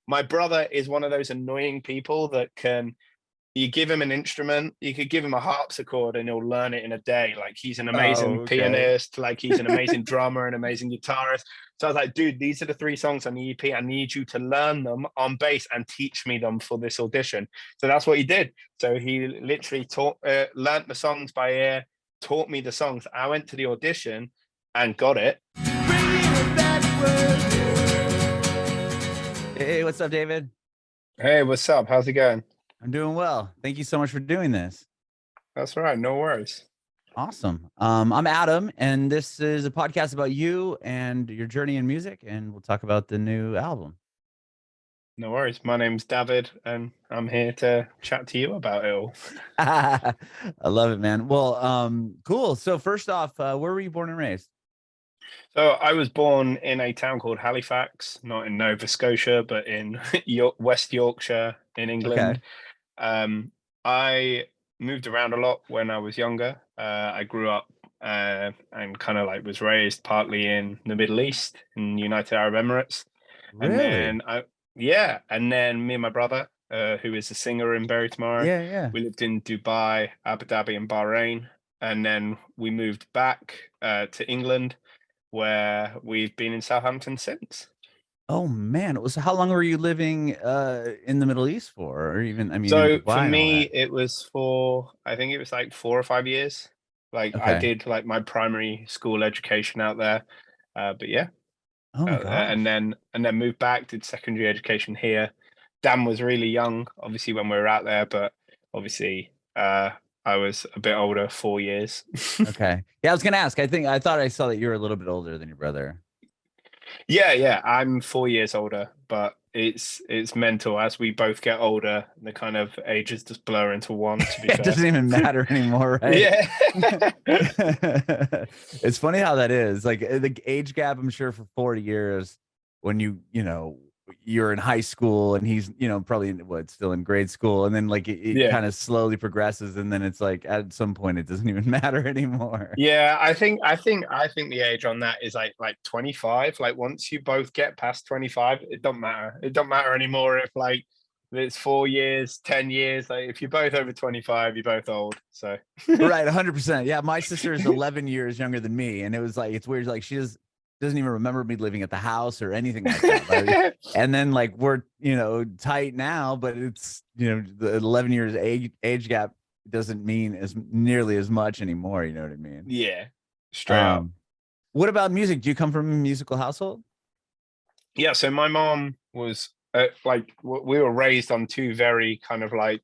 My brother is one of those annoying people that you give him an instrument, you could give him a harpsichord and he'll learn it in a day. Like he's an Oh, amazing okay. pianist, like he's an amazing drummer, an amazing guitarist. So I was like, dude, these are the 3 songs on the EP. I need you to learn them on bass and teach me them for this audition. So that's what he did. So he literally learned the songs by ear, taught me the songs. I went to the audition and got it. Hey, what's up, David? Hey, what's up? How's it going? I'm doing well. Thank you so much for doing this. That's all right. No worries. Awesome. I'm Adam, and this is a podcast about you and your journey in music, and we'll talk about the new album. No worries. My name's David, and I'm here to chat to you about it all. I love it, man. Well, cool. So first off, where were you born and raised? So I was born in a town called Halifax, not in Nova Scotia, but in West Yorkshire in Okay. England. I moved around a lot when I was younger. I grew up and kind of like was raised partly in the Middle East, in United Arab Emirates, and Really? then yeah, and then me and my brother, who is a singer in Bury Tomorrow, Yeah, yeah. we lived in Dubai, Abu Dhabi, and Bahrain, and then we moved back to England, where we've been in Southampton since. Oh man. So how long were you living in the Middle East for? Or even, I mean, in So for Dubai and all me, that? it was I think it was like 4 or 5 years. Like I Okay. did like my primary school education out there. But yeah, Oh my and gosh. then moved back, did secondary education here. Dan was really young, obviously, when we were out there, but obviously, I was a bit older, 4 years. Okay. Yeah, I was gonna ask. I thought I saw that you were a little bit older than your brother. Yeah, yeah, I'm 4 years older, but it's mental as we both get older. The kind of ages just blur into one. To be It fair, doesn't even matter anymore, right? yeah, It's funny how that is. Like the age gap, I'm sure for 40 years when you're in high school and he's, probably still in grade school. And then like it yeah. kind of slowly progresses. And then it's like at some point it doesn't even matter anymore. Yeah, I think the age on that is like 25. Like once you both get past 25, it don't matter. It don't matter anymore if like it's 4 years, 10 years. Like if you're both over 25, you're both old. So Right, 100%. Yeah, my sister is 11 years younger than me, and it was like it's weird. Like she doesn't even remember me living at the house or anything like that. And then like we're tight now, but it's the 11 years age gap doesn't mean as nearly as much anymore. You know what I mean? yeah, straight up. Um, what about music? Do you come from a musical household? Yeah, so my mom was like we were raised on two very kind of like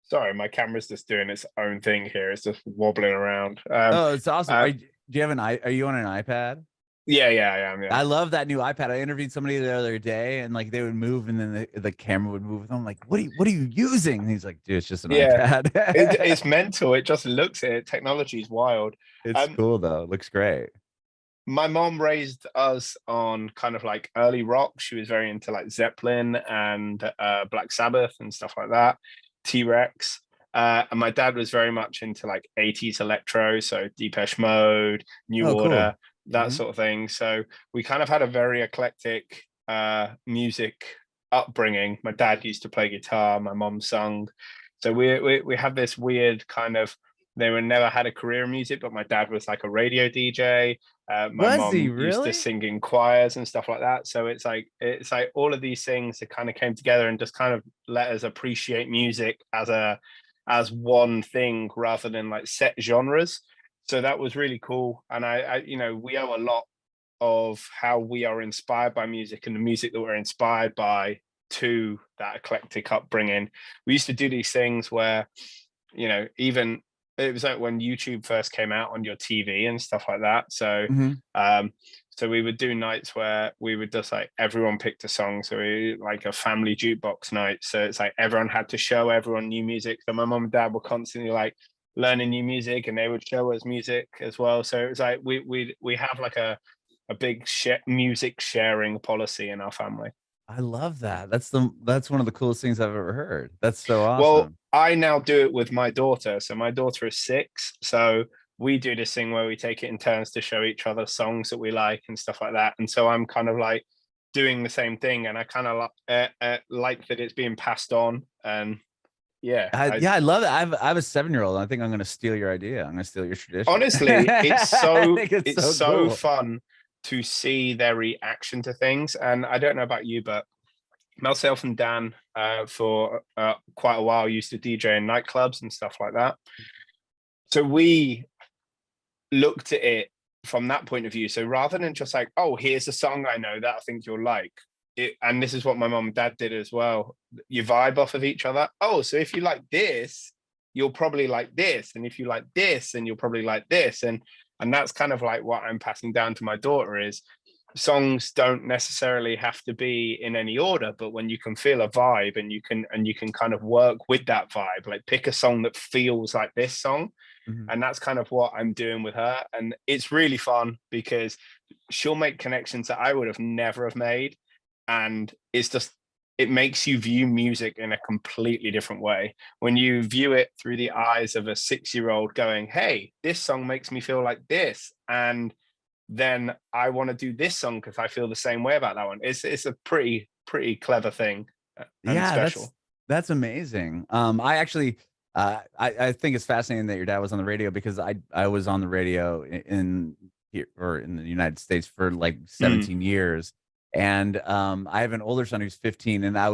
sorry, my camera's just doing its own thing here. It's just wobbling around. Oh, it's awesome. Uh, Do you have are you on an iPad? yeah, yeah, I am. Yeah. I love that new iPad. I interviewed somebody the other day, and like they would move, and then the camera would move with them. I'm like, what are you using? And he's like, dude, it's just an Yeah, iPad. it's mental. It just looks at it. Technology is wild. It's Um, cool though. It looks great. my mom raised us on kind of like early rock. She was very into like Zeppelin and Black Sabbath and stuff like that, T-Rex. And my dad was very much into like 80s electro, so Depeche Mode, New Oh, cool. Order, that Hmm. sort of thing. So we kind of had a very eclectic music upbringing. My dad used to play guitar, my mom sung. So we have this weird kind of they were never had a career in music, but my dad was like a radio DJ. My Was he mom used to really? sing in choirs and stuff like that. So it's like all of these things that kind of came together and just kind of let us appreciate music as one thing rather than like set genres. So that was really cool. And we owe a lot of how we are inspired by music and the music that we're inspired by to that eclectic upbringing. We used to do these things where, even it was like when YouTube first came out on your TV and stuff like that. So, Hmm. um, so we would do nights where we would just like everyone picked a song. So we like a family jukebox night. So it's like everyone had to show everyone new music. So my mom and dad were constantly like learning new music, and they would show us music as well. So it was like we have like a big music sharing policy in our family. I love that. That's one of the coolest things I've ever heard. That's so Well, awesome. I now do it with my daughter. So my daughter is 6. So we do this thing where we take it in turns to show each other songs that we like and stuff like that. And so I'm kind of like doing the same thing, and I kind of like that it's being passed on. And yeah, I love it. I have a 7-year-old. I think I'm going to steal your idea. I'm going to steal your tradition. Honestly, it's I so think it's so so cool. fun to see their reaction to things. And I don't know about you, but myself and Dan, for quite a while, used to DJ in nightclubs and stuff like that. So we looked at it from that point of view. So rather than just like, oh, here's a song I know that I think you'll like it, and this is what my mom and dad did as well. You vibe off of each other. Oh, so if you like this, you'll probably like this, and if you like this, then you'll probably like this, and that's kind of like what I'm passing down to my daughter is songs don't necessarily have to be in any order, but when you can feel a vibe and you can kind of work with that vibe, like pick a song that feels like this song. And that's kind of what I'm doing with her. And it's really fun because she'll make connections that I would have never have made. And it's just, it makes you view music in a completely different way. When you view it through the eyes of a 6-year-old going, hey, this song makes me feel like this. And then I want to do this song because I feel the same way about that one. It's a pretty clever thing and special. That's amazing. I actually, I think it's fascinating that your dad was on the radio because I was on the radio in here or in the United States for like 17 years. And I have an older son who's 15, and I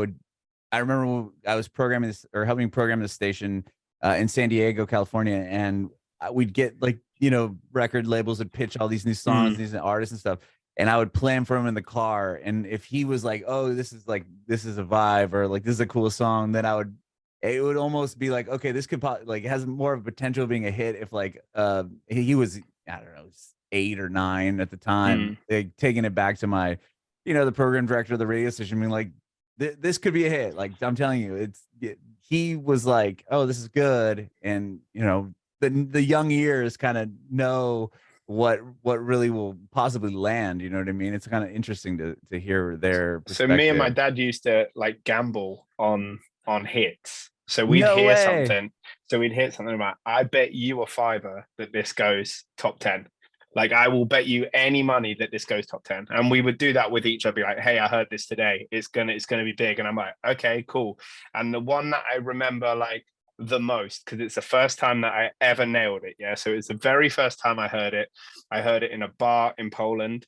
remember I was programming this or helping program the station in San Diego, California, and we'd get like, you know, record labels would pitch all these new songs, these artists and stuff, and I would play them for him in the car. And if he was like, oh, this is a vibe, or like this is a cool song, then it would almost be like, okay, this could like has more of a potential of being a hit if like he was, I don't know, 8 or 9 at the time, like, taking it back to my, you know, the program director of the radio station being like, this could be a hit. Like, I'm telling you, he was like, oh, this is good. And, you know, the young ears kind of know what really will possibly land. You know what I mean? It's kind of interesting to hear their perspective. So me and my dad used to like gamble on hits. So we'd No hear way. something. So we'd hear something about, I bet you a fiver that this goes top 10. Like, I will bet you any money that this goes top 10. And we would do that with each other, be like, hey, I heard this today. It's gonna be big. And I'm like, okay, cool. And the one that I remember like the most, because it's the first time that I ever nailed it. Yeah. So it's the very first time I heard it. I heard it in a bar in Poland.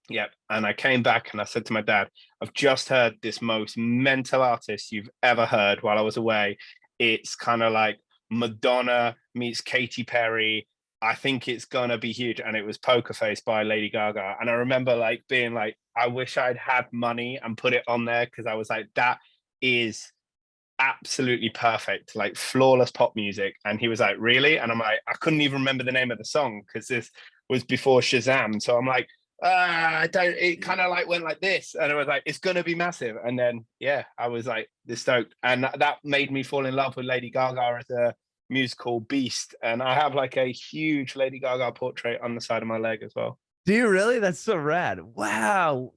Yep. And I came back and I said to my dad, I've just heard this most mental artist you've ever heard while I was away. It's kind of like Madonna meets Katy Perry. I think it's gonna be huge. And it was Poker Face by Lady Gaga. And I remember like being like, I wish I'd had money and put it on there, because I was like, that is absolutely perfect, like flawless pop music. And he was like, really? And I'm like, I couldn't even remember the name of the song because this was before Shazam. So I'm like, I don't, it kind of like went like this, and I was like, it's gonna be massive. And then yeah, I was like this stoked, and that made me fall in love with Lady Gaga as a musical beast. And I have like a huge Lady Gaga portrait on the side of my leg as well. Do you really? That's so rad. Wow.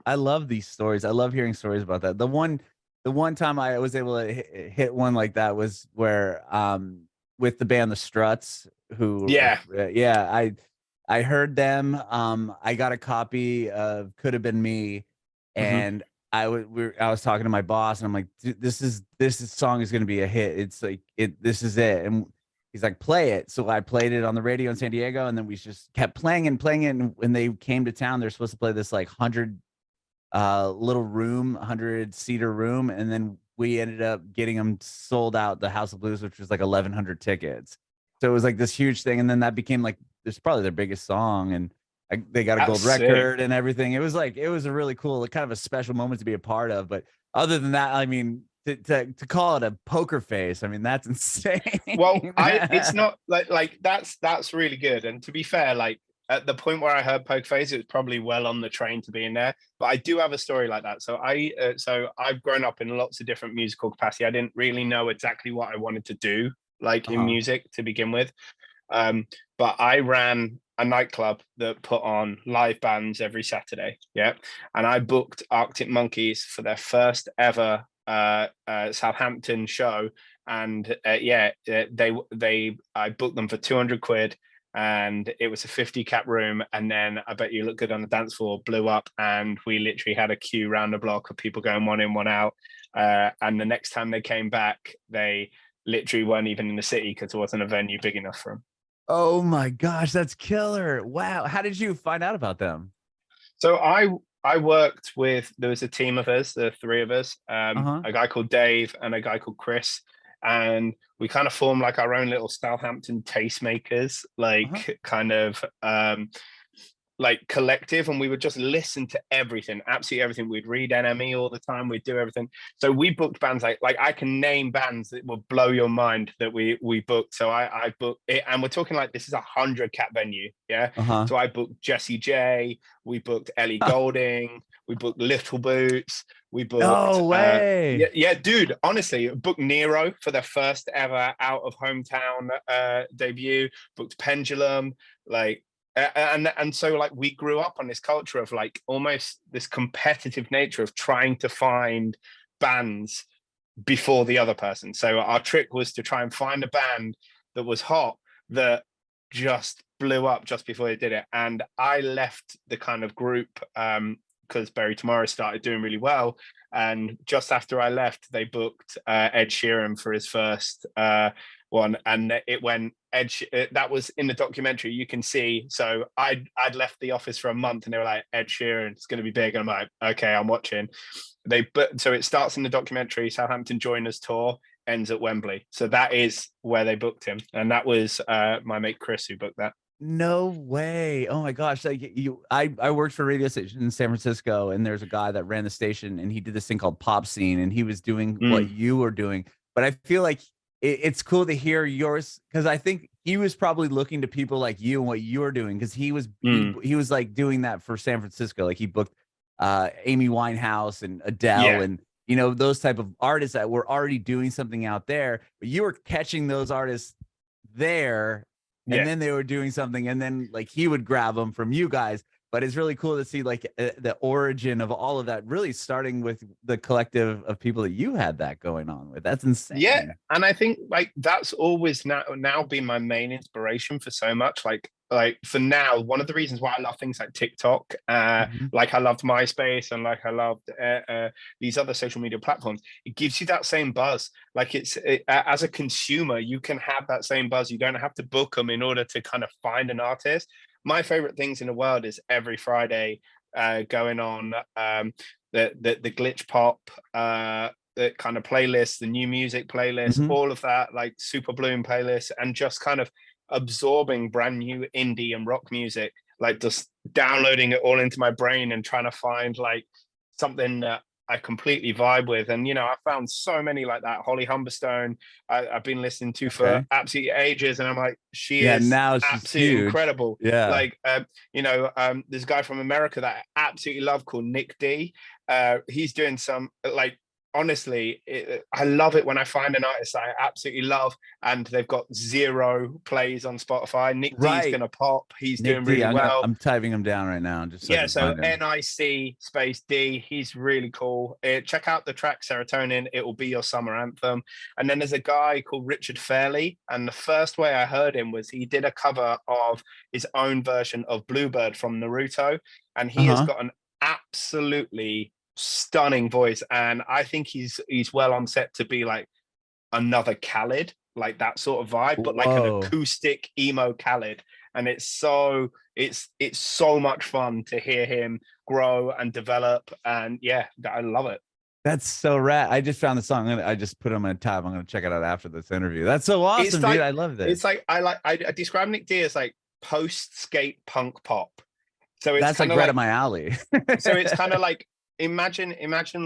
I love these stories. I love hearing stories about that. The one time I was able to hit one like that was where with the band The Struts, who I heard them. I got a copy of Could Have Been Me, and I was talking to my boss, and I'm like, this song is going to be a hit. It's like this is it. And he's like, play it. So I played it on the radio in San Diego, and then we just kept playing it. And when they came to town, they're supposed to play this like 100-seater room, and then we ended up getting them sold out the House of Blues, which was like 1,100 tickets. So it was like this huge thing, and then that became like it's probably their biggest song, and they got a gold record and everything. It was a really cool, kind of a special moment to be a part of. But other than that, I mean, to call it a poker face, I mean, that's insane. Well, it's not like that's really good. And to be fair, like at the point where I heard Poker Face, it was probably well on the train to be in there. But I do have a story like that. So I've grown up in lots of different musical capacity. I didn't really know exactly what I wanted to do, like in music to begin with. But I ran a nightclub that put on live bands every Saturday. Yeah. And I booked Arctic Monkeys for their first ever Southampton show. And I booked them for 200 quid. and it was a 50 cap room, and then I Bet You Look Good on the Dance Floor blew up, and we literally had a queue round the block of people going one in, one out. And the next time they came back, they literally weren't even in the city because there wasn't a venue big enough for them. Oh my gosh, that's killer. Wow. How did you find out about them? So I worked with, there was a team of us, the three of us, a guy called Dave and a guy called Chris, and we kind of formed like our own little Southampton tastemakers, like kind of like collective, and we would just listen to everything, absolutely everything. We'd read NME all the time, we'd do everything. So we booked bands like I can name bands that will blow your mind that we booked. So I booked it, and we're talking like this is 100 cap venue, yeah. So I booked Jessie J, we booked Ellie Goulding, we booked Little Boots, we booked no way. Yeah, dude, honestly, booked Nero for their first ever out of hometown debut, booked Pendulum, like and so like we grew up on this culture of like almost this competitive nature of trying to find bands before the other person. So our trick was to try and find a band that was hot, that just blew up just before they did it. And I left the kind of group because Bury Tomorrow started doing really well, and just after I left, they booked Ed Sheeran for his first one, and it went that was in the documentary, you can see. So I'd left the office for a month, and they were like, Ed Sheeran, it's going to be big, and I'm like, okay, I'm watching. So it starts in the documentary, Southampton Joiners tour, ends at Wembley. So that is where they booked him, and that was my mate Chris who booked that. No way. Oh my gosh. Like I worked for a radio station in San Francisco, and there's a guy that ran the station, and he did this thing called Pop Scene, and he was doing what you were doing. But I feel like it's cool to hear yours, because I think he was probably looking to people like you and what you're doing, because he was like doing that for San Francisco. Like he booked Amy Winehouse and Adele and those type of artists that were already doing something out there, but you were catching those artists there, and then they were doing something, and then like he would grab them from you guys. But it's really cool to see like the origin of all of that, really starting with the collective of people that you had that going on with. That's insane. Yeah, and I think like that's always now been my main inspiration for so much. Like for now, one of the reasons why I love things like TikTok, like I loved MySpace, and like I loved these other social media platforms, it gives you that same buzz. Like as a consumer, you can have that same buzz. You don't have to book them in order to kind of find an artist. My favorite things in the world is every Friday going on the glitch pop the kind of playlists, the new music playlist, all of that, like Super Bloom playlist, and just kind of absorbing brand new indie and rock music, like just downloading it all into my brain and trying to find like something that I completely vibe with. And I found so many like that. Holly Humberstone, I've been listening to for absolutely ages, and I'm like, she is now absolutely huge. incredible. Yeah, like there's a guy from America that I absolutely love called Nick D. He's doing some like, honestly, I love it when I find an artist I absolutely love and they've got 0 plays on Spotify. Nick D's gonna pop. He's Nick doing D, really well. I'm typing him down right now. Just so NIC space D. He's really cool. Check out the track Serotonin. It will be your summer anthem. And then there's a guy called Richard Fairley, and the first way I heard him was he did a cover of his own version of Bluebird from Naruto, and he has got an absolutely stunning voice, and I think he's well on set to be like another Khaled, like that sort of vibe, but like an acoustic emo Khaled. And it's so much fun to hear him grow and develop, and I love it. That's so rad. I just found the song. I just put him on a tab. I'm gonna check it out after this interview. That's so awesome, dude. I love this. It's like I describe Nick D as like post skate punk pop. So it's that's like right up my alley. So it's kind of like, imagine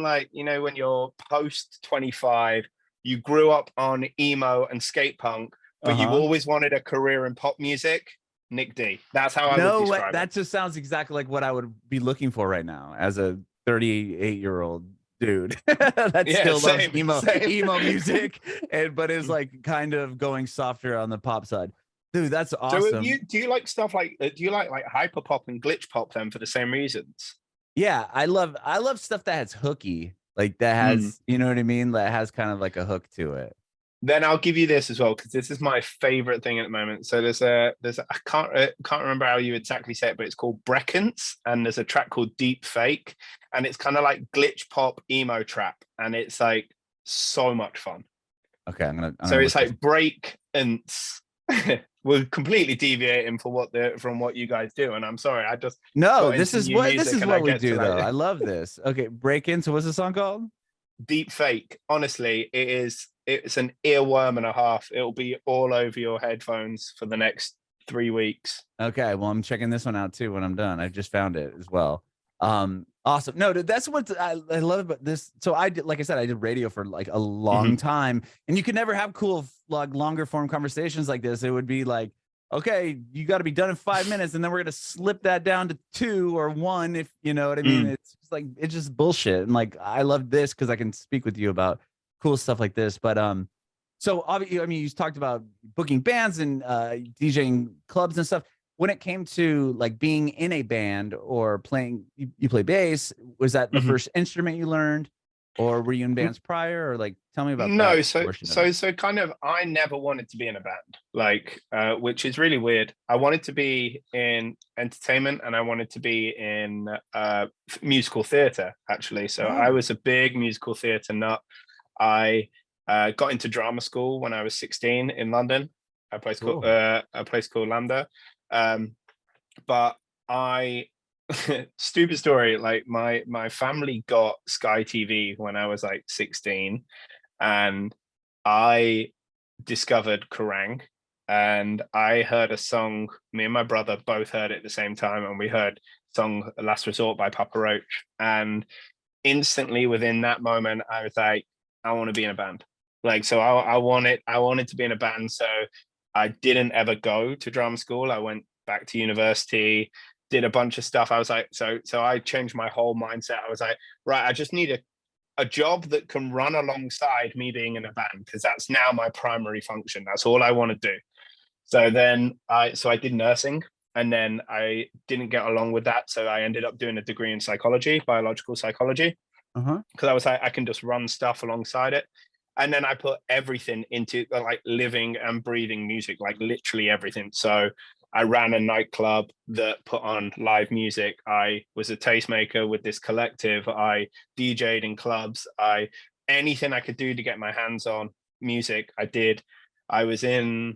like, when you're post 25, you grew up on emo and skate punk, but you always wanted a career in pop music. Nick D. That's how I would describe it. That just sounds exactly like what I would be looking for right now as a 38-year-old dude that still loves emo music, but is like kind of going softer on the pop side. Dude, that's awesome. So do you like stuff like, do you like hyper pop and glitch pop then for the same reasons? Yeah, I love stuff that has hooky, like that has, you know what I mean? That has kind of like a hook to it. Then I'll give you this as well, because this is my favorite thing at the moment. So I can't remember how you exactly say it, but it's called Breckens, and there's a track called Deep Fake, and it's kind of like glitch pop emo trap, and it's like so much fun. Okay, I'm So gonna it's look this. like break and we're completely deviating from what you guys do, and I'm sorry, I just No, got into new this music is and I what we get to do though. like I love this. Okay, break in. So what's the song called? Deep Fake. Honestly, it's an earworm and a half. It'll be all over your headphones for the next 3 weeks. Okay, well, I'm checking this one out too when I'm done. I just found it as well. Awesome. No, that's what I love about this. So I did, like I said, I did radio for like a long Mhm. time, and you could never have cool, like longer form conversations like this. It would be like, okay, you got to be done in 5 minutes, and then we're gonna slip that down to 2 or 1, if you know what I mean. Mm. It's just like it's just bullshit. And like I love this because I can speak with you about cool stuff like this. But so obviously, I mean, you talked about booking bands and DJing clubs and stuff. When it came to like being in a band or playing, you play bass. Was that the Mhm. first instrument you learned, or were you in bands prior? Or like, tell me about that No, so portion of it. so so kind of I never wanted to be in a band, like which is really weird. I wanted to be in entertainment and I wanted to be in musical theater actually. So I Oh, was a big musical theater nut. I got into drama school when I was 16 in London, cool. a place called Lambda. Um, but I stupid story, like my family got Sky TV when I was like 16, and I discovered Kerrang, and I heard a song. Me and my brother both heard it at the same time, and we heard song Last Resort by Papa Roach. And instantly within that moment, I was like, I want to be in a band. Like, so I wanted to be in a band. So I didn't ever go to drama school. I went back to university, did a bunch of stuff. I was like, so I changed my whole mindset. I was like, right, I just need a job that can run alongside me being in a band, because that's now my primary function. That's all I want to do. So I did nursing, and then I didn't get along with that. So I ended up doing a degree in psychology, biological psychology, Uh-huh. because I was like, I can just run stuff alongside it. And then I put everything into like living and breathing music, like literally everything. So I ran a nightclub that put on live music. I was a tastemaker with this collective. I DJ'd in clubs. Anything I could do to get my hands on music, I did. I was in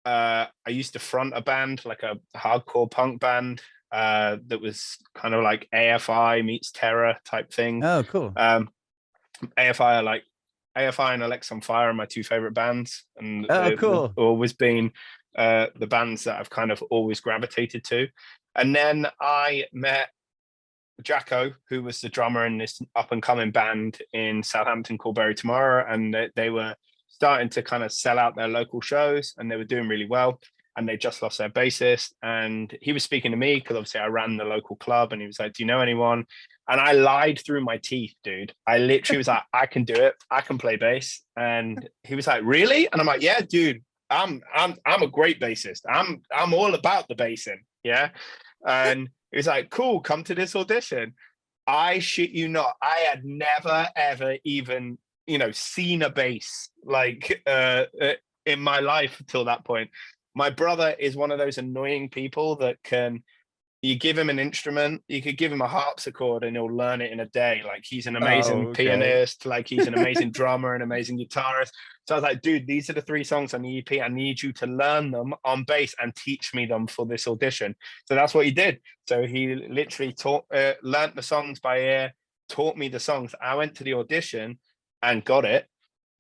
I used to front a band, like a hardcore punk band, that was kind of like AFI meets Terror type thing. Oh, cool. Um, AFI are like AFI and Alex on Fire are my two favorite bands, and Oh, they've cool. always been the bands that I've kind of always gravitated to. And then I met Jacko, who was the drummer in this up and coming band in Southampton called Bury Tomorrow, and they were starting to kind of sell out their local shows, and they were doing really well. And they just lost their bassist, and he was speaking to me because obviously I ran the local club, and he was like, "Do you know anyone?" And I lied through my teeth, dude. I literally was like, "I can do it. I can play bass." And he was like, "Really?" And I'm like, "Yeah, dude. I'm a great bassist. I'm all about the bassing." Yeah. And he was like, "Cool, come to this audition." I shit you not, I had never ever even seen a bass like in my life till that point. My brother is one of those annoying people that can, you give him an instrument, you could give him a harpsichord and he'll learn it in a day. Like, he's an amazing Oh, okay. pianist, like he's an amazing drummer, an amazing guitarist. So I was like, dude, these are the 3 songs on the EP. I need you to learn them on bass and teach me them for this audition. So that's what he did. So he literally learned the songs by ear, taught me the songs. I went to the audition and got it.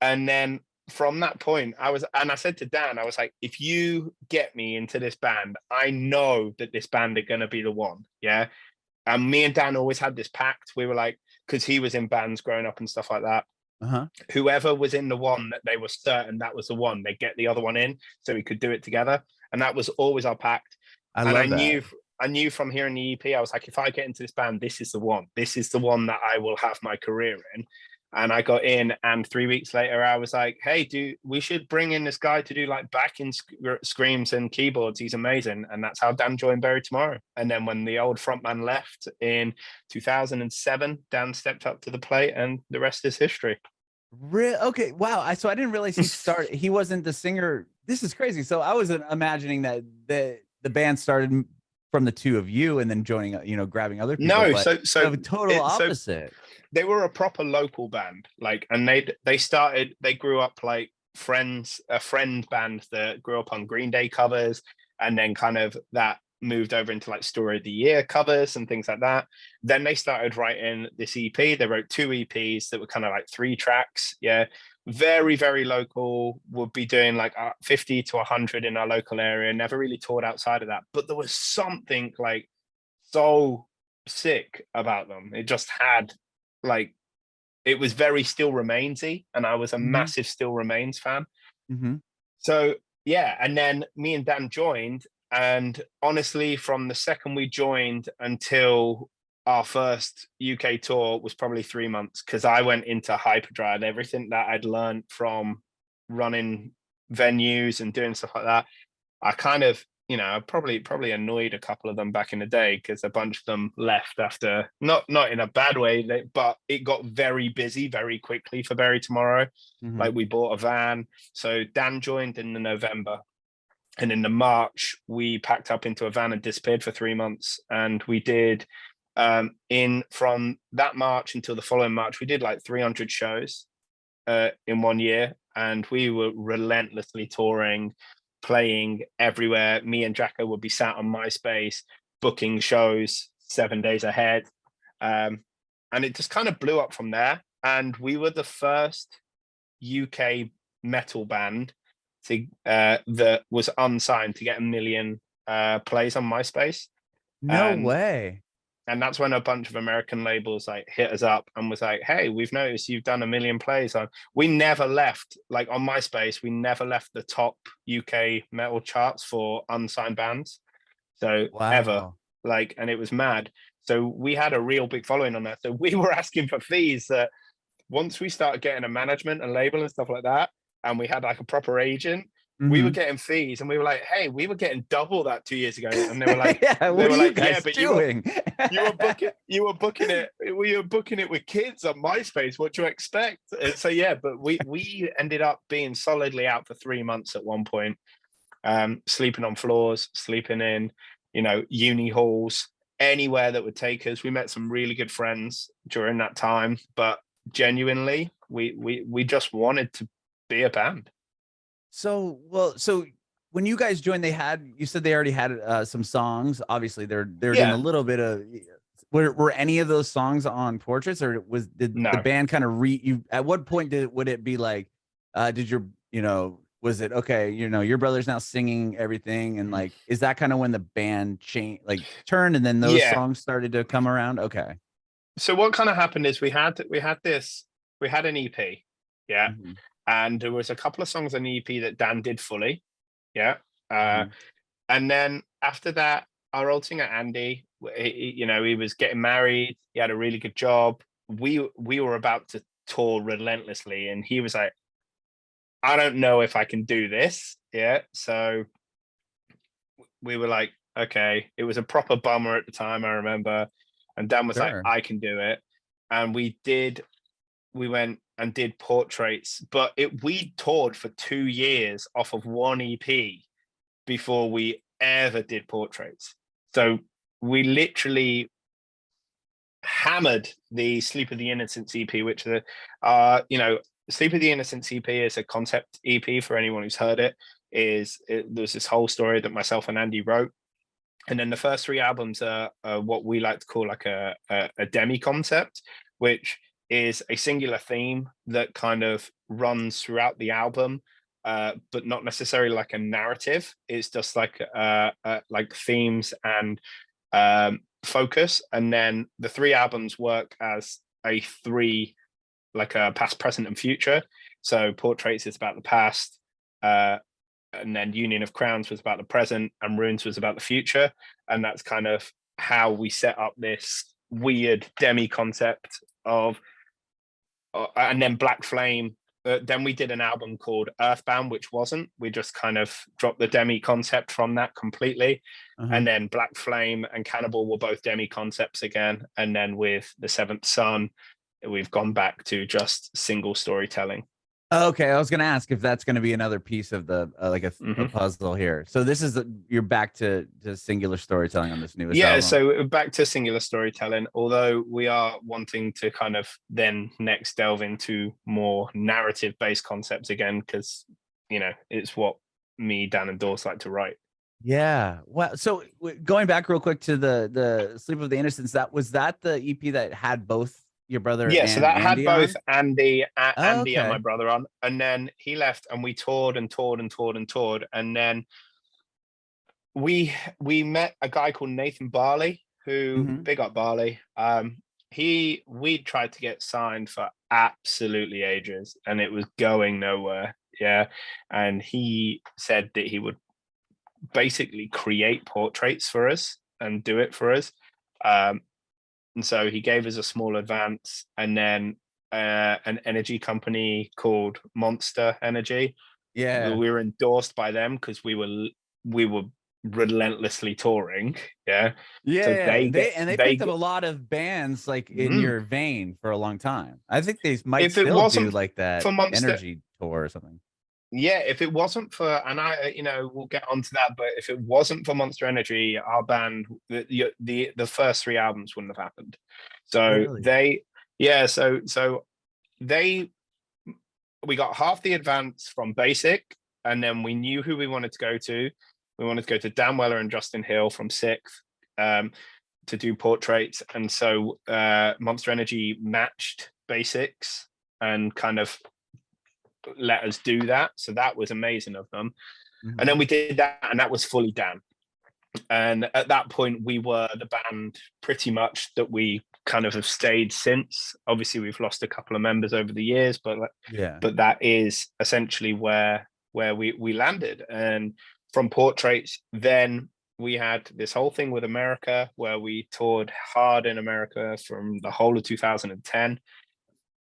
And then from that point, I said to Dan, I was like, if you get me into this band, I know that this band are going to be the one. Yeah. And me and Dan always had this pact. We were like, because he was in bands growing up and stuff like that. Uh-huh. Whoever was in the one that they were certain that was the one, they get the other one in so we could do it together. And that was always our pact. I And love that. I knew from hearing the EP, I was like, if I get into this band, this is the one. This is the one that I will have my career in. And I got in, and 3 weeks later, I was like, "Hey, we should bring in this guy to do like backing screams and keyboards. He's amazing." And that's how Dan joined Bury Tomorrow. And then when the old frontman left in 2007, Dan stepped up to the plate, and the rest is history. Okay, wow. So I didn't realize he wasn't the singer. This is crazy. So I was imagining that the band started from the two of you and then joining, grabbing other people, No, but so the total so opposite. they were a proper local band, like, and they grew up like a friend band that grew up on Green Day covers, and then kind of that moved over into like Story of the Year covers and things like that. Then they started writing this EP. They wrote two EPs that were kind of like 3 tracks. Yeah, very very local. Would be doing like 50 to 100 in our local area. Never really toured outside of that, but there was something like so sick about them. It just had like, it was very Still Remains-y, and I was a Hmm. massive Still Remains fan. Hmm. So yeah, and then me and Dan joined, and honestly, from the second we joined until our first UK tour was probably 3 months, because I went into hyperdrive. Everything that I'd learned from running venues and doing stuff like that, I kind of, probably annoyed a couple of them back in the day, because a bunch of them left after, not in a bad way, but it got very busy very quickly for Bury Tomorrow. Hmm. Like, we bought a van. So Dan joined in the November, and in the March we packed up into a van and disappeared for 3 months. And we did, in from that March until the following March, we did like 300 shows in 1 year, and we were relentlessly touring, playing everywhere. Me and Jacko would be sat on MySpace booking shows 7 days ahead, and it just kind of blew up from there. And we were the first UK metal band that was unsigned to get 1 million plays on MySpace. No And way. that's when a bunch of American labels like hit us up and was like, "Hey, we've noticed you've done 1 million plays on." We never left, like, on MySpace. We never left the top UK metal charts for unsigned bands. So ever, Wow. like, and it was mad. So we had a real big following on that. So we were asking for fees that, once we started getting a management and label and stuff like that, and we had like a proper agent, we were Hmm. getting fees, and we were like, "Hey, we were getting double that 2 years ago." And they were like, Yeah. What are you "Yeah, guys but doing? we were booking it with kids on MySpace. What do you expect?" And so yeah, but we ended up being solidly out for 3 months at one point, sleeping on floors, sleeping in, uni halls, anywhere that would take us. We met some really good friends during that time, but genuinely, we just wanted to be a band. So when you guys joined, you said they already had some songs. Obviously, they're doing a Yeah, little bit of. Were any of those songs on Portraits, or did the no. band kind of you? At what point would it be like? Did your was it okay? Your brother's now singing everything, and like, is that kind of when the band changed, like turned, and then those Yeah. songs started to come around? Okay. So what kind of happened is we had an EP, yeah, Hmm. and there was a couple of songs on the EP that Dan did fully, yeah, uh, Hmm. and then after that, our old singer Andy, he was getting married. He had a really good job. We were about to tour relentlessly, and he was like, "I don't know if I can do this." Yeah, so we were like, "Okay." It was a proper bummer at the time, I remember, and Dan was like, Sure. "I can do it," and we did. We went and did Portraits, but we toured for 2 years off of one EP before we ever did Portraits. So we literally hammered the Sleep of the Innocents EP, which Sleep of the Innocents EP is a concept EP for anyone who's heard it. There's this whole story that myself and Andy wrote, and then the first 3 albums are what we like to call like a demi concept, which is a singular theme that kind of runs throughout the album, but not necessarily like a narrative. It's just like themes and focus. And then the 3 albums work as a three, like a past, present, and future. So Portraits is about the past, and then Union of Crowns was about the present, and Runes was about the future. And that's kind of how we set up this weird demi concept of, and then Black Flame. Then we did an album called Earthbound, which wasn't. We just kind of dropped the demi concept from that completely. Uh-huh. And then Black Flame and Cannibal were both demi concepts again. And then with The Seventh Son, we've gone back to just single storytelling. Okay, I was going to ask if that's going to be another piece of the like a puzzle here. So this is you're back to singular storytelling on this newest Yeah, album. so back to singular storytelling, although we are wanting to kind of then next delve into more narrative based concepts again, because it's what me, Dan, and Dorse like to write. Yeah. Well, so going back real quick to the Sleep of the Innocents, was that the EP that had both your brother Yeah, so and that had Andy both on? Andy and my Okay. brother on, and then he left, and we toured and toured and toured and toured, and then we met a guy called Nathan Barley, who big up Barley. We tried to get signed for absolutely ages, and it was going nowhere. Yeah, and he said that he would basically create portraits for us and do it for us. And so he gave us a small advance, and then an energy company called Monster Energy. Yeah. We were endorsed by them because we were relentlessly touring. Yeah. So Yeah. They picked up a get lot of bands like in your vein for a long time. I think they might if it still do wasn't like that for Monster, energy tour or something. yeah, if it wasn't for, and we'll get onto that, but if it wasn't for Monster Energy, our band, the first three albums wouldn't have happened. So Really? they we got half the advance from Basic, and then we knew who we wanted to go to. We wanted to go to Dan Weller and Justin Hill from Sixth to do portraits, and so Monster Energy matched Basics and kind of let us do that. So that was amazing of them. And then we did that, and that was fully Dan. And at that point, we were the band pretty much that we kind of have stayed since. Obviously, we've lost a couple of members over the years, but that is essentially where we landed. And from portraits, then we had this whole thing with America, where we toured hard in America from the whole of 2010.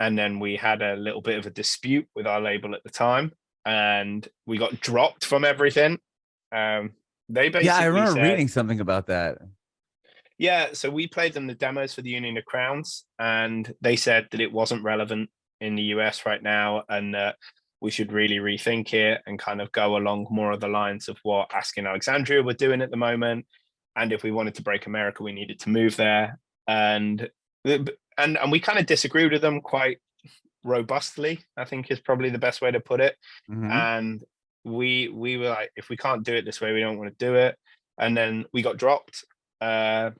And then we had a little bit of a dispute with our label at the time, and we got dropped from everything. They basically I remember said, reading something about that. Yeah, so we played them the demos for the Union of Crowns, and they said that it wasn't relevant in the US right now, and that we should really rethink it and kind of go along more of the lines of what Asking Alexandria were doing at the moment. And if we wanted to break America, we needed to move there. And we kind of disagreed with them quite robustly, I think is probably the best way to put it. And we were like, if we can't do it this way, we don't want to do it. And then we got dropped. And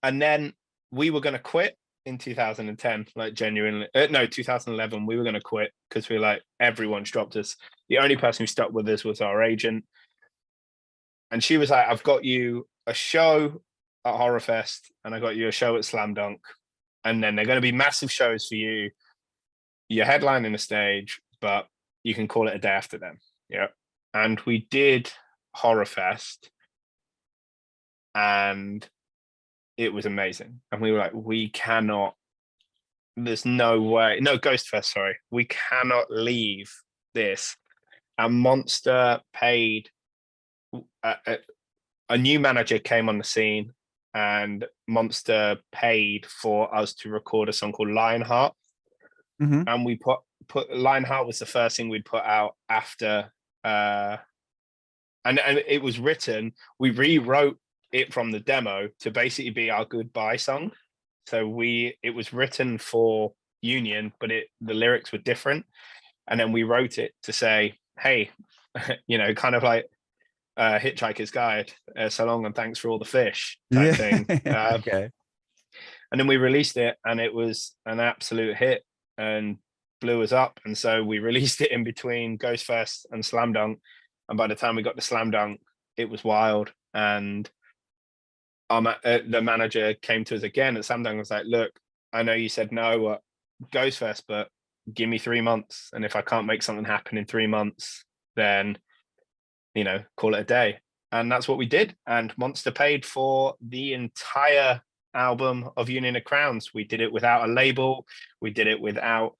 then we were going to quit in 2010, like genuinely. No, 2011, we were going to quit because we were like, everyone's dropped us. The only person who stuck with us was our agent. And she was like, I've got you a show at Horror Fest, and I got you a show at Slam Dunk. And then they're going to be massive shows for you. You're headlining a stage, but you can call it a day after them. Yeah. And we did Horror Fest, and it was amazing. And we were like, there's no way. No, Ghost Fest, sorry. We cannot leave this. And Monster paid, a new manager came on the scene, and Monster paid for us to record a song called Lionheart. And we put Lionheart was the first thing we'd put out after, and it was written, we rewrote it from the demo to basically be our goodbye song. So it was written for Union, but the lyrics were different. And then we wrote it to say, hey, kind of like Hitchhiker's Guide, so long and thanks for all the fish type thing. Okay. And then we released it, and it was an absolute hit and blew us up. And so we released it in between Ghost Fest and Slam Dunk. And by the time we got to Slam Dunk, it was wild. And the manager came to us again at Slam Dunk and was like, look, I know you said no at Ghost Fest, but give me 3 months. And if I can't make something happen in 3 months, then, call it a day. And that's what we did. And Monster paid for the entire album of Union of Crowns. We did it without a label. We did it without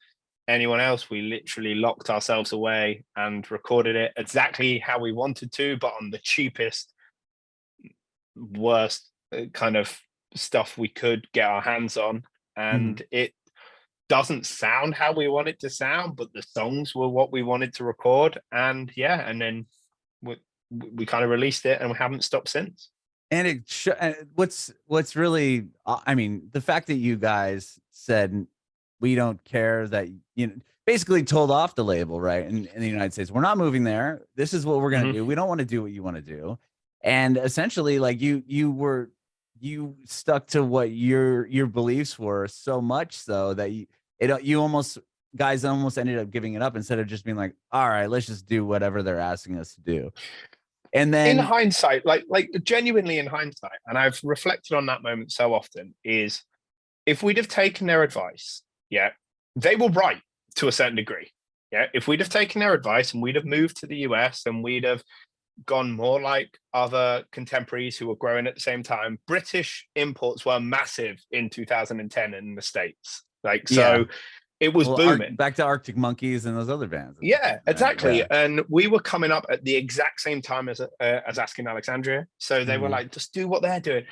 anyone else. We literally locked ourselves away and recorded it exactly how we wanted to, but on the cheapest, worst kind of stuff we could get our hands on. And doesn't sound how we want it to sound, but the songs were what we wanted to record. And yeah, and then we kind of released it, and we haven't stopped since. And what's really, I mean, the fact that you guys said we don't care, that basically told off the label, right? In the United States, we're not moving there. This is what we're gonna do. We don't want to do what you want to do. And essentially, like you stuck to what your beliefs were, so much so that guys almost ended up giving it up instead of just being like, all right, let's just do whatever they're asking us to do. And then in hindsight, like genuinely in hindsight, and I've reflected on that moment so often, is if we'd have taken their advice, yeah, they were right to a certain degree. Yeah, if we'd have taken their advice and we'd have moved to the US and we'd have gone more like other contemporaries who were growing at the same time, British imports were massive in 2010 in the States. Like, so it was booming. Back to Arctic Monkeys and those other bands. Yeah, exactly. Yeah. And we were coming up at the exact same time as Asking Alexandria. So they were like, just do what they're doing.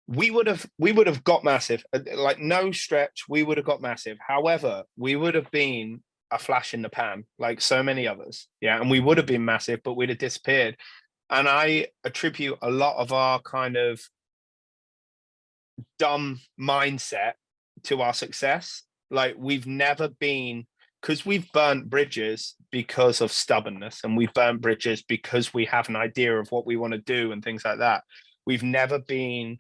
We would have got massive, like no stretch. We would have got massive. However, we would have been a flash in the pan, like so many others. Yeah, and we would have been massive, but we'd have disappeared. And I attribute a lot of our kind of dumb mindset to our success. Like, we've never been, because we've burnt bridges because of stubbornness, and we've burnt bridges because we have an idea of what we want to do and things like that. We've never been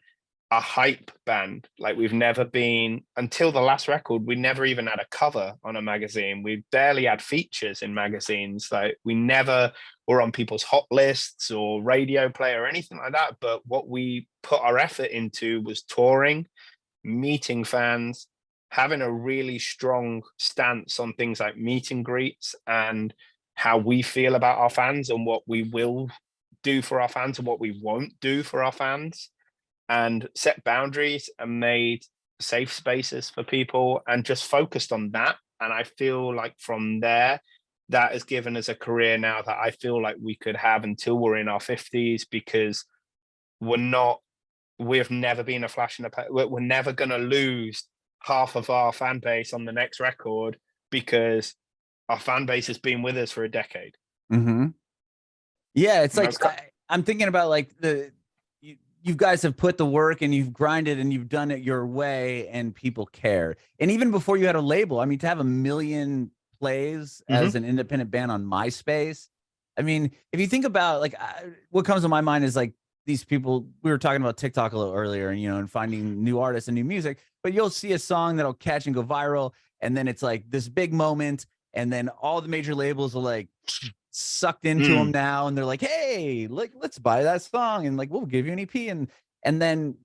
a hype band. Like, we've never been, until the last record, we never even had a cover on a magazine. We barely had features in magazines. Like, we never were on people's hot lists or radio play or anything like that. But what we put our effort into was touring, meeting fans, having a really strong stance on things like meet and greets and how we feel about our fans and what we will do for our fans and what we won't do for our fans, and set boundaries and made safe spaces for people and just focused on that. And I feel like from there, that has given us a career now that I feel like we could have until we're in our 50s, because we've never been a flash in the pan. We're never going to lose half of our fan base on the next record because our fan base has been with us for a decade. Yeah, it's like, I'm thinking about like you guys have put the work and you've grinded and you've done it your way and people care. And even before you had a label, I mean, to have 1 million plays as an independent band on MySpace. I mean, if you think about like what comes to my mind is like these people, we were talking about TikTok a little earlier and finding new artists and new music, but you'll see a song that'll catch and go viral. And then it's like this big moment. And then all the major labels will like sucked into them now. And they're like, hey, let's buy that song. And like, we'll give you an EP. And then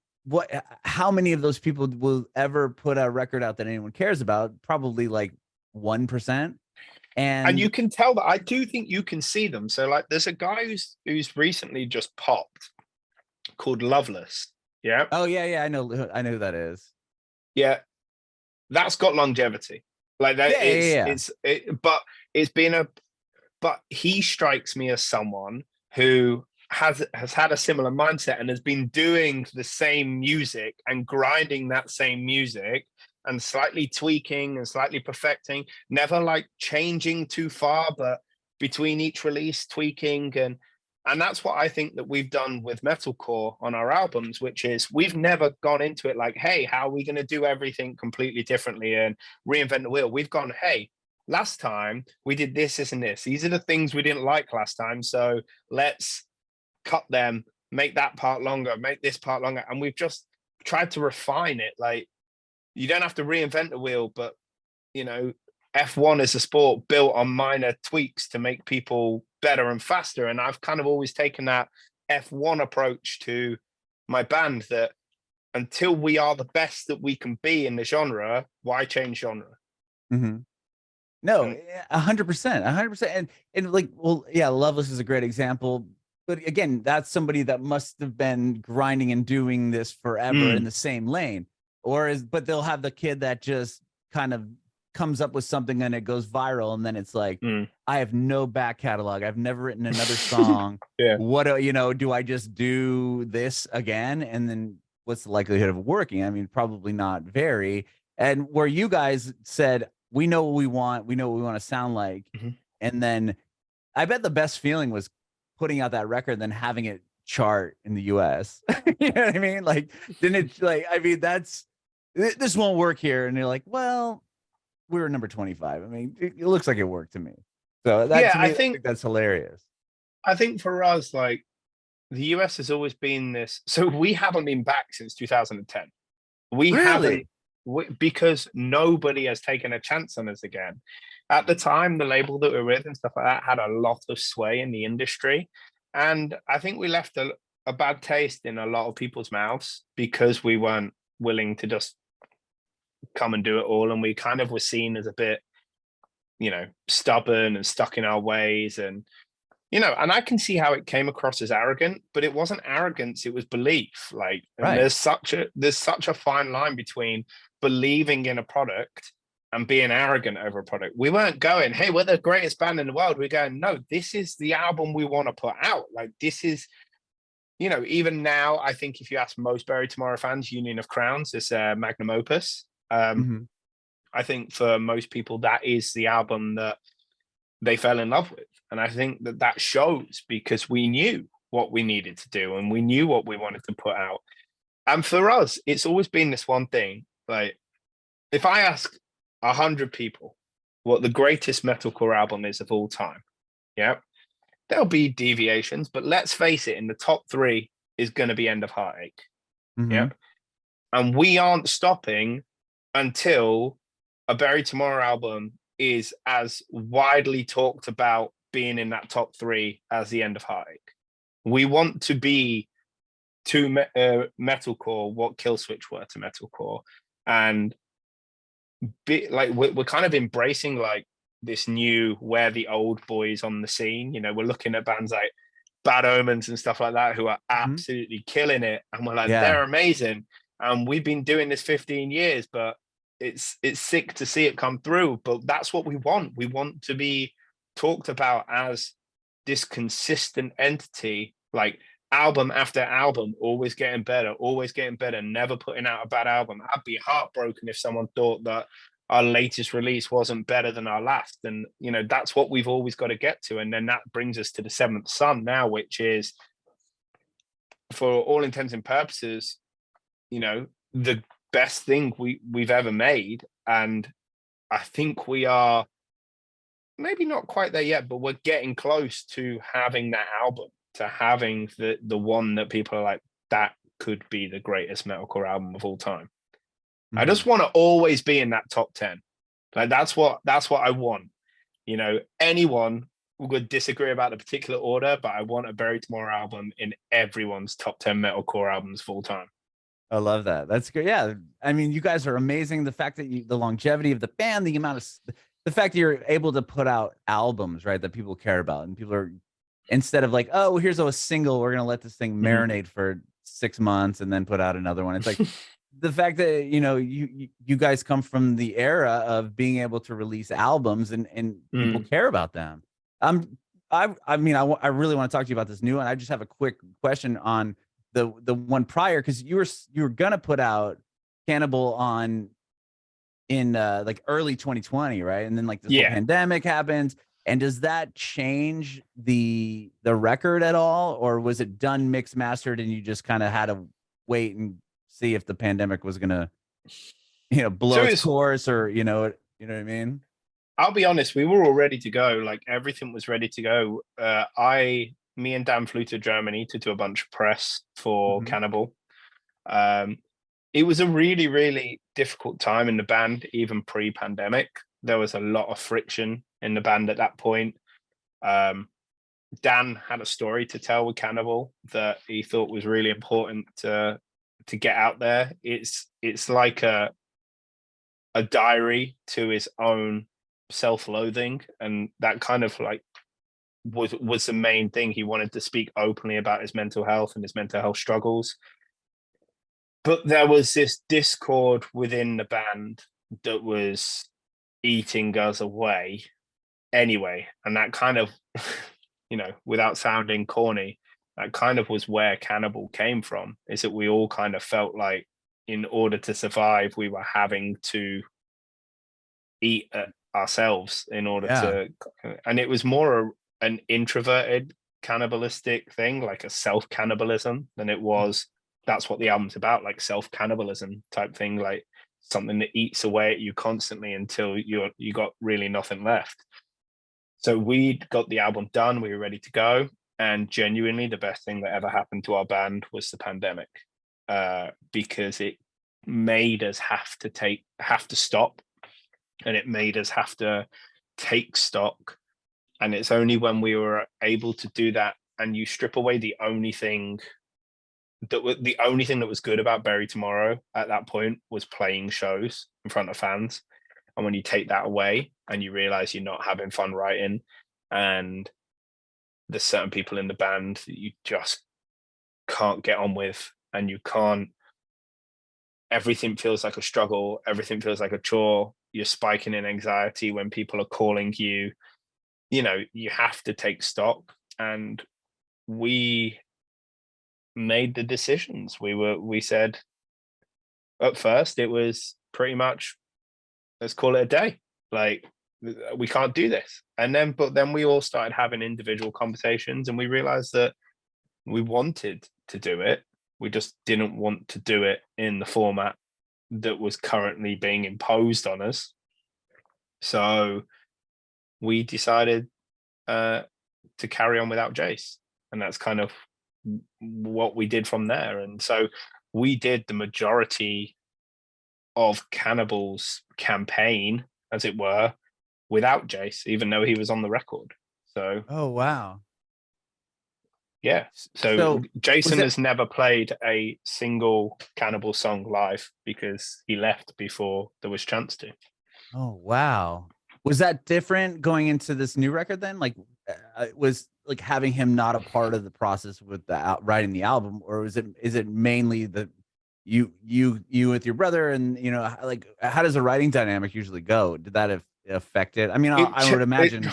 how many of those people will ever put a record out that anyone cares about? Probably like 1%. And you can tell that. I do think you can see them. So like, there's a guy who's recently just popped called Loveless. Yeah. Oh yeah. I know who that is. Yeah. That's got longevity. Like that. But he strikes me as someone who has had a similar mindset and has been doing the same music and grinding that same music and slightly tweaking and slightly perfecting, never like changing too far, but between each release, tweaking. And that's what I think that we've done with metalcore on our albums, which is we've never gone into it like, hey, how are we going to do everything completely differently and reinvent the wheel? We've gone, hey, last time we did this and this. These are the things we didn't like last time. So let's cut them, make that part longer, make this part longer. And we've just tried to refine it. Like, you don't have to reinvent the wheel, but F1 is a sport built on minor tweaks to make people better and faster. And I've kind of always taken that F1 approach to my band, that until we are the best that we can be in the genre, why change genre? No, 100%, 100%. And like, well, yeah, Loveless is a great example. But again, that's somebody that must have been grinding and doing this forever in the same lane. But they'll have the kid that just kind of comes up with something and it goes viral, and then it's like, I have no back catalog, I've never written another song. What do I just do this again? And then what's the likelihood of working? I mean, probably not very. And where you guys said, we know what we want, we know what we want to sound like. Mm-hmm. And then I bet the best feeling was putting out that record, then having it chart in the US. You know what I mean? Like, didn't it, like, I mean, this won't work here. And you're like, well, we were number 25. I mean, it looks like it worked to me. So that, Yeah, to me, I think that's hilarious. I think for us, like, the US has always been this. So we haven't been back since 2010. We haven't, Really? because nobody has taken a chance on us again. At the time, the label that we're with and stuff like that had a lot of sway in the industry. And I think we left a bad taste in a lot of people's mouths because we weren't willing to just come and do it all. And we kind of were seen as a bit, stubborn and stuck in our ways. And and I can see how it came across as arrogant, but it wasn't arrogance, it was belief. Like, and Right. there's such a fine line between believing in a product and being arrogant over a product. We weren't going, hey, we're the greatest band in the world. We're going, no, this is the album we want to put out. Like, this is, even now, I think if you ask most Bury Tomorrow fans, Union of Crowns is magnum opus. Mhm. I think for most people, that is the album that they fell in love with. And I think that shows because we knew what we needed to do and we knew what we wanted to put out. And for us, it's always been this one thing. Like, if I ask 100 people what the greatest metalcore album is of all time, yeah, there'll be deviations, but let's face it, in the top 3 is going to be End of Heartache. Mhm. Yeah. And we aren't stopping until a Bury Tomorrow album is as widely talked about being in that top 3 as the End of Heartache. We want to be to metalcore what Killswitch were to metalcore, and like we're kind of embracing like this new where the old boys on the scene. We're looking at bands like Bad Omens and stuff like that who are Mhm. absolutely killing it, and we're like, Yeah. they're amazing, and we've been doing this 15 years, but it's sick to see it come through. But that's what we want. We want to be talked about as this consistent entity, like album after album, always getting better, never putting out a bad album. I'd be heartbroken if someone thought that our latest release wasn't better than our last. And that's what we've always got to get to. And then that brings us to the Seventh Son now, which is, for all intents and purposes, the best thing we've ever made. And I think we are maybe not quite there yet, but we're getting close to having that album, to having the one that people are like, that could be the greatest metalcore album of all time. I just Mhm. want to always be in that top 10. Like, that's what I want. Anyone would disagree about the particular order, but I want a Bury Tomorrow album in everyone's top 10 metalcore albums of all time. I love that. That's great. Yeah. I mean, you guys are amazing. The fact that the longevity of the band, the amount of, the fact that you're able to put out albums, right, that people care about, and people are, instead of like, oh, here's a single, we're going to let this thing marinate for 6 months and then put out another one. It's like the fact that, you guys come from the era of being able to release albums and people care about them. I mean, I really want to talk to you about this new one. I just have a quick question on the one prior, because you were gonna put out Cannibal on in like early 2020, right? And then like this whole Yeah. pandemic happens. And does that change the record at all, or was it done mixed mastered and you just kind of had to wait and see if the pandemic was gonna blow So its course, or what I mean? I'll be honest, we were all ready to go. Like, everything was ready to go. Me and Dan flew to Germany to do a bunch of press for Mhm. Cannibal. Um, it was a really, really difficult time in the band, even pre-pandemic. There was a lot of friction in the band at that point. Dan had a story to tell with Cannibal that he thought was really important to get out there. It's like a diary to his own self-loathing, and that kind of like was the main thing. He wanted to speak openly about his mental health and his mental health struggles. But there was this discord within the band that was eating us away anyway. And that kind of, without sounding corny, that kind of was where Cannibal came from, is that we all kind of felt like in order to survive, we were having to eat ourselves in order to, and it was more an introverted cannibalistic thing, like a self-cannibalism, than it was that's what the album's about, like self-cannibalism type thing, like something that eats away at you constantly until you got really nothing left. So we got the album done, we were ready to go, and genuinely the best thing that ever happened to our band was the pandemic, because it made us have to stop, and it made us have to take stock. And it's only when we were able to do that, and you strip away the only thing that was good about Bury Tomorrow at that point was playing shows in front of fans. And when you take that away and you realize you're not having fun writing, and there's certain people in the band that you just can't get on with, and you can't, everything feels like a struggle, everything feels like a chore, you're spiking in anxiety when people are calling you, you have to take stock. And we made the decisions. We said, at first it was pretty much, let's call it a day, like we can't do this. But then we all started having individual conversations, and we realized that we wanted to do it, we just didn't want to do it in the format that was currently being imposed on us. So we decided to carry on without Jace, and that's kind of what we did from there. And so we did the majority of Cannibal's campaign, as it were, without Jace, even though he was on the record. So Oh wow. Yeah. So Jason has never played a single Cannibal song live because he left before there was chance to. Oh wow. Was that different going into this new record then? Like, was like having him not a part of the process with the writing the album, or is it mainly the you with your brother, and like how does the writing dynamic usually go? Did that affect it? I mean, I would imagine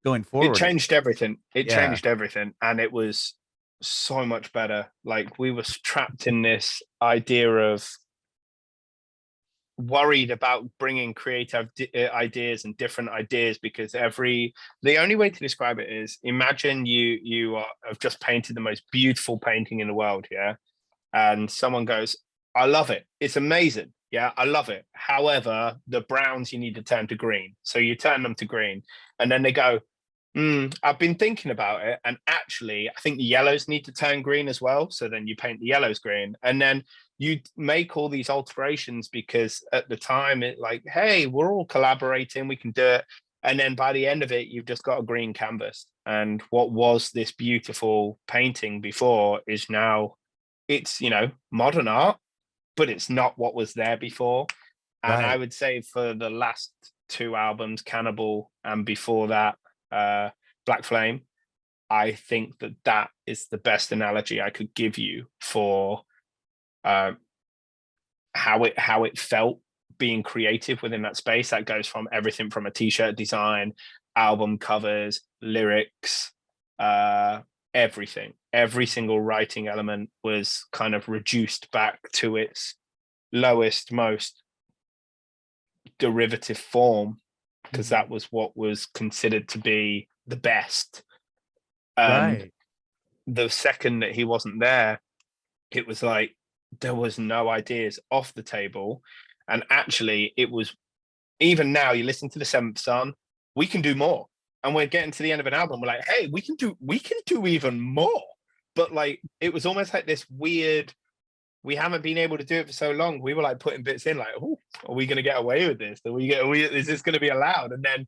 going forward, it changed everything. It Yeah. changed everything, and it was so much better. Like, we were trapped in this idea of worried about bringing creative ideas and different ideas, because the only way to describe it is, imagine you have just painted the most beautiful painting in the world, yeah, and someone goes, I love it, it's amazing, yeah, I love it, however the browns you need to turn to green. So you turn them to green, and then they go, I've been thinking about it, and actually I think the yellows need to turn green as well. So then you paint the yellows green, and then you make all these alterations, because at the time it like, hey, we're all collaborating, we can do it. And then by the end of it, you've just got a green canvas, and what was this beautiful painting before is now, it's modern art, but it's not what was there before. And I would say for the last two albums, Cannibal, and before that, Black Flame, I think that is the best analogy I could give you for how it felt being creative within that space. That goes from everything from a t-shirt design, album covers, lyrics, everything. Every single writing element was kind of reduced back to its lowest, most derivative form, because that was what was considered to be the best. And the second that he wasn't there, it was like there was no ideas off the table. And actually, it was, even now you listen to the Seventh Son, we can do more, and we're getting to the end of an album, we're like, hey, we can do even more. But like, it was almost like this weird, we haven't been able to do it for so long, we were like putting bits in, like, oh, are we going to get away with this? Is this going to be allowed? And then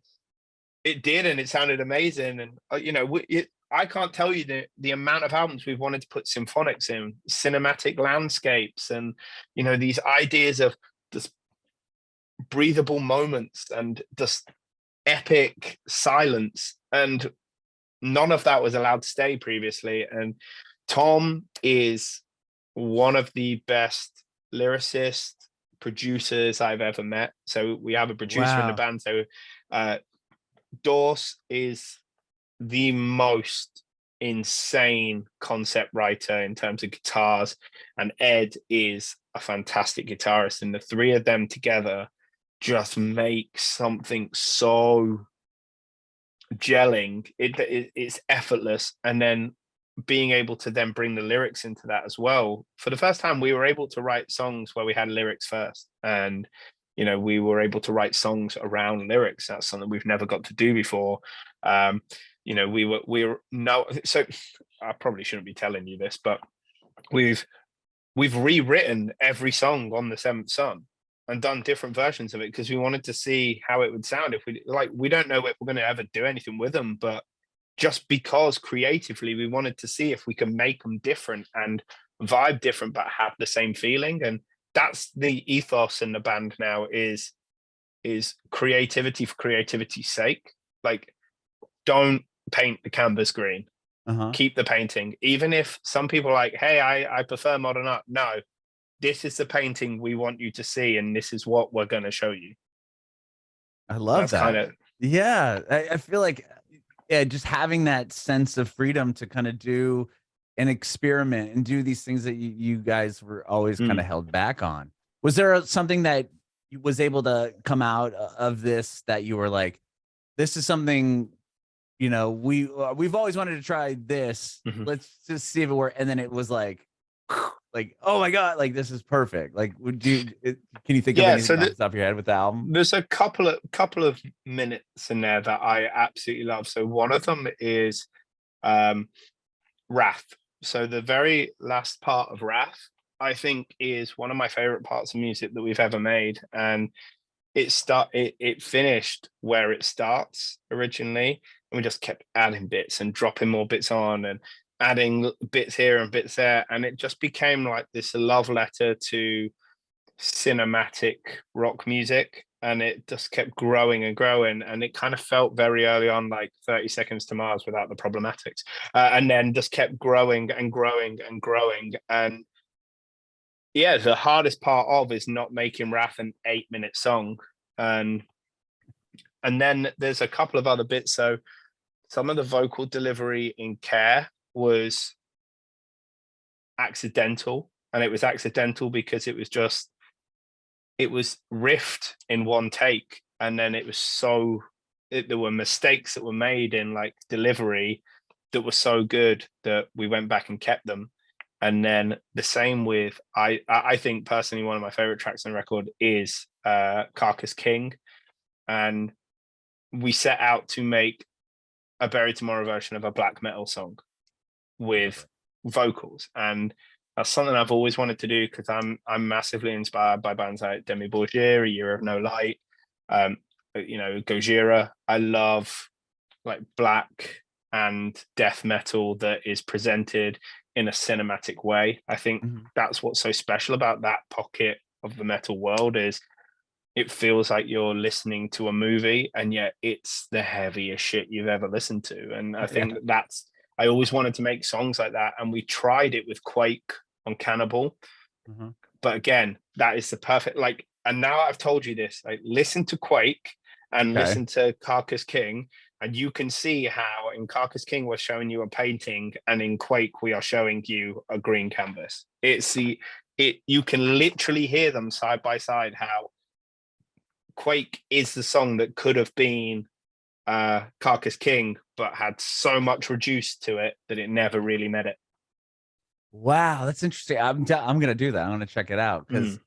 it did, and it sounded amazing. And I can't tell you the amount of albums we've wanted to put symphonics in, cinematic landscapes, and these ideas of just breathable moments and just epic silence, and none of that was allowed to stay previously. And Tom is one of the best lyricists, producers I've ever met. So we have a producer in the band. So Dorse is the most insane concept writer in terms of guitars, and Ed is a fantastic guitarist, and the three of them together just make something so gelling. It's effortless, and then being able to then bring the lyrics into that as well. For the first time, we were able to write songs where we had lyrics first, and we were able to write songs around lyrics. That's something we've never got to do before. We were no. So I probably shouldn't be telling you this, but we've rewritten every song on the Seventh Son and done different versions of it because we wanted to see how it would sound. If we don't know if we're going to ever do anything with them, but just because creatively we wanted to see if we can make them different and vibe different but have the same feeling. And that's the ethos in the band now, is creativity for creativity's sake. Like, don't paint the canvas green. Keep the painting, even if some people are like, hey, I prefer modern art. No, this is the painting we want you to see, and this is what we're going to show you. I love that. Yeah, I feel like, yeah, just having that sense of freedom to kind of do an experiment and do these things that you guys were always kind of held back on. Was there something that was able to come out of this that you were like, this is something, we've always wanted to try this. Let's just see if it works. And then it was like, oh my God, like, this is perfect. Like, can you think of anything off the top of your head with the album? There's a couple of minutes in there that I absolutely love. So one of them is Wrath. So the very last part of Wrath, I think, is one of my favorite parts of music that we've ever made. And it finished where it starts originally, and we just kept adding bits and dropping more bits on and adding bits here and bits there, and it just became like this love letter to cinematic rock music, and it just kept growing and growing, and it kind of felt very early on like 30 Seconds to Mars without the problematics, and then just kept growing and growing and growing. And yeah, the hardest part of is not making Wrath an 8-minute song. And then there's a couple of other bits. So some of the vocal delivery in Care was accidental, and it was accidental because it was riffed in one take, and then there were mistakes that were made in like delivery that were so good that we went back and kept them. And then the same with, I think personally one of my favorite tracks on the record is Carcass King, and we set out to make a Bury Tomorrow version of a black metal song with vocals, and that's something I've always wanted to do because I'm massively inspired by bands like Demi Borgir, A Year of No Light, Gojira. I love like black and death metal that is presented in a cinematic way. I think that's what's so special about that pocket of the metal world, is it feels like you're listening to a movie, and yet it's the heaviest shit you've ever listened to. And I think I always wanted to make songs like that, and we tried it with Quake on Cannibal. But again, that is the perfect, like, and now I've told you this, like, listen to Quake and listen to Carcass King, and you can see how in Carcass King we're showing you a painting, and in Quake we are showing you a green canvas. You can literally hear them side by side, how Quake is the song that could have been Carcass King, but had so much reduced to it that it never really met it. Wow, that's interesting. I'm gonna do that. I'm gonna check it out, because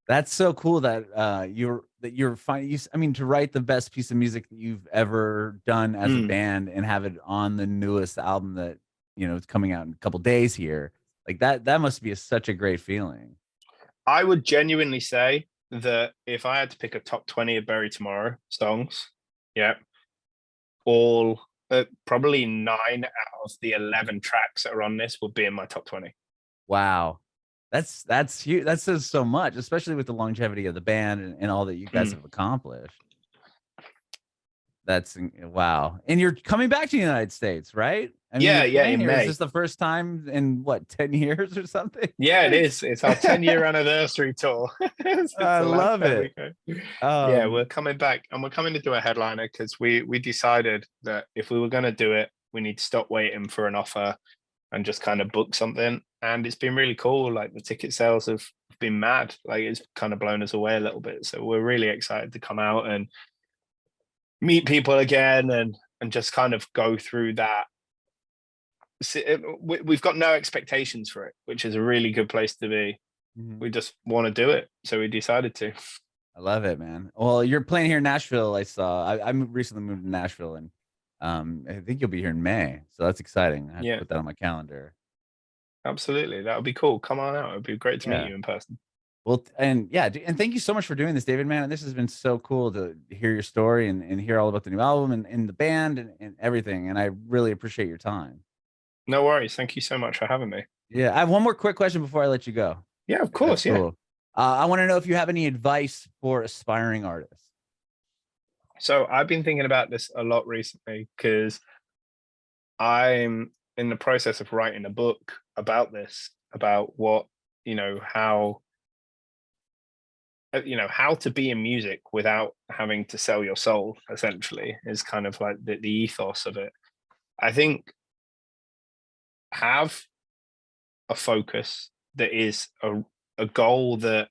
that's so cool that you're finding. I mean, to write the best piece of music that you've ever done as a band and have it on the newest album that it's coming out in a couple days here. Like that must be such a great feeling. I would genuinely say that if I had to pick a top 20 of Bury Tomorrow songs, all probably 9 out of the 11 tracks that are on this would be in my top 20. Wow, that's huge. That says so much, especially with the longevity of the band and all that you guys have accomplished. That's wow. And you're coming back to the United States, right? I mean, in May. Is this the first time in what, 10 years or something? Yeah, it is. It's our 10-year anniversary tour. I love it. Yeah, we're coming back, and we're coming to do a headliner because we decided that if we were going to do it, we need to stop waiting for an offer and just kind of book something. And it's been really cool. Like, the ticket sales have been mad. Like, it's kind of blown us away a little bit. So we're really excited to come out and meet people again, and just kind of go through that. We've got no expectations for it, which is a really good place to be. We just want to do it, so we decided to. I love it, man. Well, you're playing here in Nashville. I saw. I recently moved to Nashville, and I think you'll be here in May, so that's exciting. I have to put that on my calendar. Absolutely, that would be cool. Come on out. It'd be great to meet you in person. Well, and thank you so much for doing this, David, man. And this has been so cool to hear your story and hear all about the new album and the band and everything. And I really appreciate your time. No worries. Thank you so much for having me. Yeah, I have one more quick question before I let you go. Yeah, of course. Yeah. Cool. I want to know if you have any advice for aspiring artists. So I've been thinking about this a lot recently, because I'm in the process of writing a book about this, about what, how to be in music without having to sell your soul, essentially, is kind of like the ethos of it. I think have a focus that is a goal that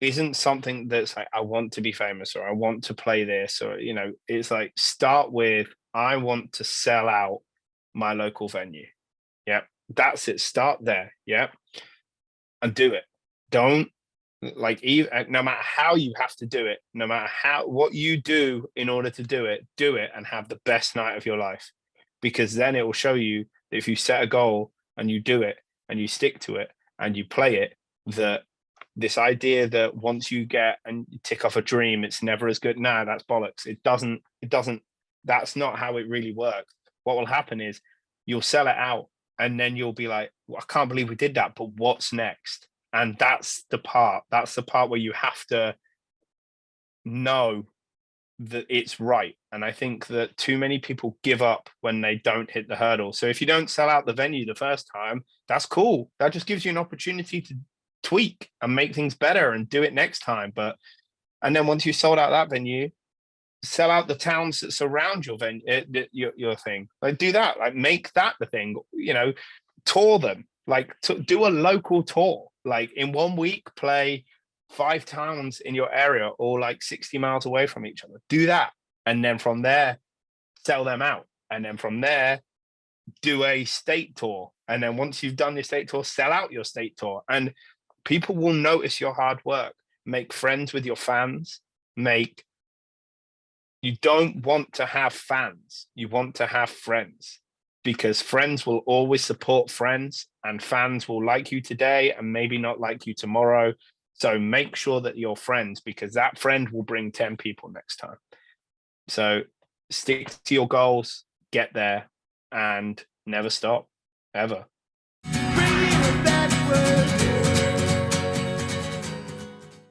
isn't something that's like, I want to be famous, or I want to play this, or it's like, start with, I want to sell out my local venue. That's it. Start there. And do it. Don't, like, even no matter how you have to do it, no matter what you do in order to do it and have the best night of your life, because then it will show you that if you set a goal and you do it and you stick to it and you play it, that this idea that once you get and you tick off a dream, it's never as good. No, that's bollocks. It doesn't, that's not how it really works. What will happen is you'll sell it out, and then you'll be like, well, I can't believe we did that, but what's next? And that's the part where you have to know that it's right. And I think that too many people give up when they don't hit the hurdle. So if you don't sell out the venue the first time, that's cool. That just gives you an opportunity to tweak and make things better and do it next time. And then once you sold out that venue, sell out the towns that surround your venue, your thing. Like, do that, like, make that the thing, tour them, like, do a local tour, like, in 1 week, play 5 towns in your area, or like 60 miles away from each other. Do that. And then from there, sell them out. And then from there, do a state tour. And then once you've done your state tour, sell out your state tour. And people will notice your hard work. Make friends with your fans. You don't want to have fans. You want to have friends, because friends will always support friends, and fans will like you today and maybe not like you tomorrow. So make sure that you're friends, because that friend will bring 10 people next time. So stick to your goals, get there, and never stop, ever. Bringing it backward.